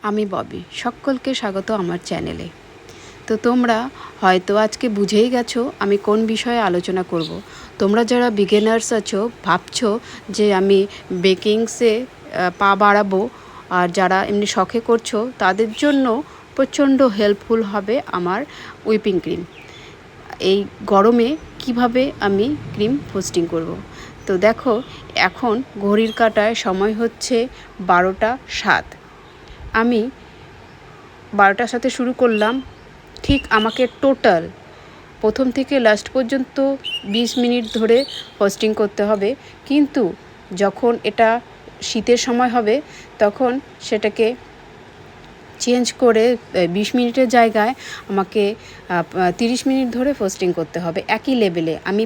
আমি ববি, সকলকে স্বাগত আমার চ্যানেলে। তো তোমরা হয়তো আজকে বুঝেই গেছো আমি কোন বিষয়ে আলোচনা করব। তোমরা যারা বিগিনার্স আছো, ভাবছো যে আমি বেকিংসে পা বাড়াবো, আর যারা এমনি শখে করছো তাদের জন্য প্রচণ্ড হেল্পফুল হবে আমার হুইপিং ক্রিম। এই গরমে কিভাবে আমি ক্রিম ফ্রস্টিং করব। তো দেখো, এখন ঘড়ির কাঁটায় সময় হচ্ছে 12টা 7। আমি 12টার সাথে শুরু করলাম। ঠিক আমাকে টোটাল প্রথম থেকে লাস্ট পর্যন্ত 20 মিনিট ধরে ফ্রস্টিং করতে হবে, কিন্তু যখন এটা শীতের সময় হবে তখন সেটাকে চেঞ্জ করে 20 মিনিটের জায়গায় আমাকে 30 মিনিট ধরে ফ্রস্টিং করতে হবে। একই লেভেলে আমি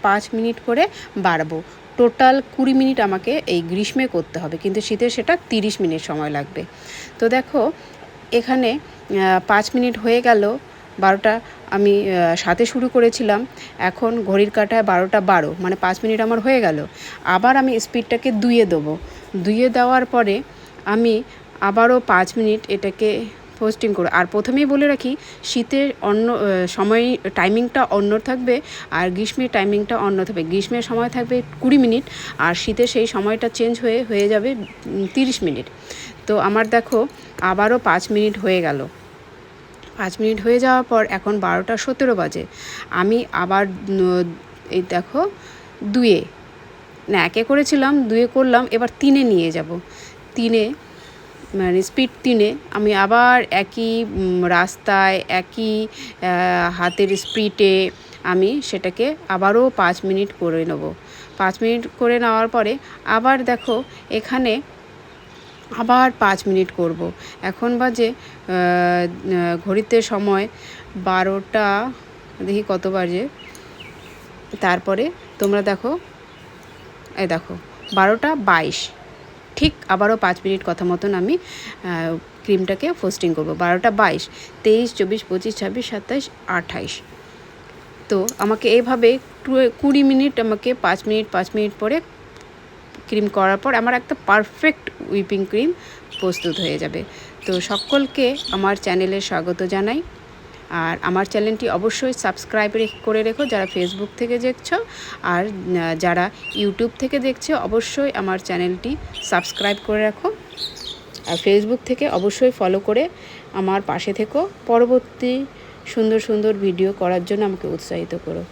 5 মিনিট করে বাড়াবো। টোটাল 20 মিনিট আমাকে এই গ্রীষ্মে করতে হবে, কিন্তু শীতে সেটা 30 মিনিট সময় লাগবে। তো দেখো, এখানে 5 মিনিট হয়ে গেল। 12টা আমি 7-এ শুরু করেছিলাম, এখন ঘড়ির কাঁটায় 12টা 12, মানে 5 মিনিট আমার হয়ে গেল। আবার আমি স্পিডটাকে 2-এ দেবো। 2-এ দেওয়ার পরে আমি আবারও 5 মিনিট এটাকে ফ্রস্টিং করো। আর প্রথমেই বলে রাখি, শীতের অন্য সময় টাইমিংটা অন্য থাকবে, আর গ্রীষ্মের টাইমিংটা অন্য থাকবে। গ্রীষ্মের সময় থাকবে 20 মিনিট, আর শীতে সেই সময়টা চেঞ্জ হয়ে যাবে 30 মিনিট। তো আমার দেখো আবারও 5 মিনিট হয়ে গেল। 5 মিনিট হয়ে যাওয়ার পর এখন 12টা 17 বাজে। আমি আবার এই দেখো 2-এ, না 1-এ করেছিলাম, 2-এ করলাম, এবার 3-এ নিয়ে যাব। 3-এ মানে স্পিড 3-এ আমি আবার একই রাস্তায়, একই হাতের স্পিডে আমি সেটাকে আবারও 5 মিনিট করে নেব। 5 মিনিট করে নেওয়ার পরে আবার দেখো এখানে আবার 5 মিনিট করব। এখন বাজে ঘড়িতে সময় 12টা, দেখি কত বাজে। তারপরে তোমরা দেখো, এই দেখো 12টা 22। ঠিক আবারও 5 মিনিট কথা মতন আমি ক্রিমটাকে ফ্রস্টিং করব। 12টা 22, 23, 24, 25, 26, 27, 28। তো আমাকে এইভাবে 20 মিনিট, আমাকে 5 মিনিট পরে ক্রিম করার পর আমার একটা পারফেক্ট হুইপিং ক্রিম প্রস্তুত হয়ে যাবে। তো সকলকে আমার চ্যানেলে স্বাগত জানাই। আর আমার চ্যানেলটি অবশ্যই সাবস্ক্রাইব করে রেখো যারা ফেসবুক থেকে দেখছো, আর যারা ইউটিউব থেকে দেখছো অবশ্যই আমার চ্যানেলটি সাবস্ক্রাইব করে রাখো। আর ফেসবুক থেকে অবশ্যই ফলো করে আমার পাশে থেকো। পরবর্তী সুন্দর সুন্দর ভিডিও করার জন্য আমাকে উৎসাহিত করো।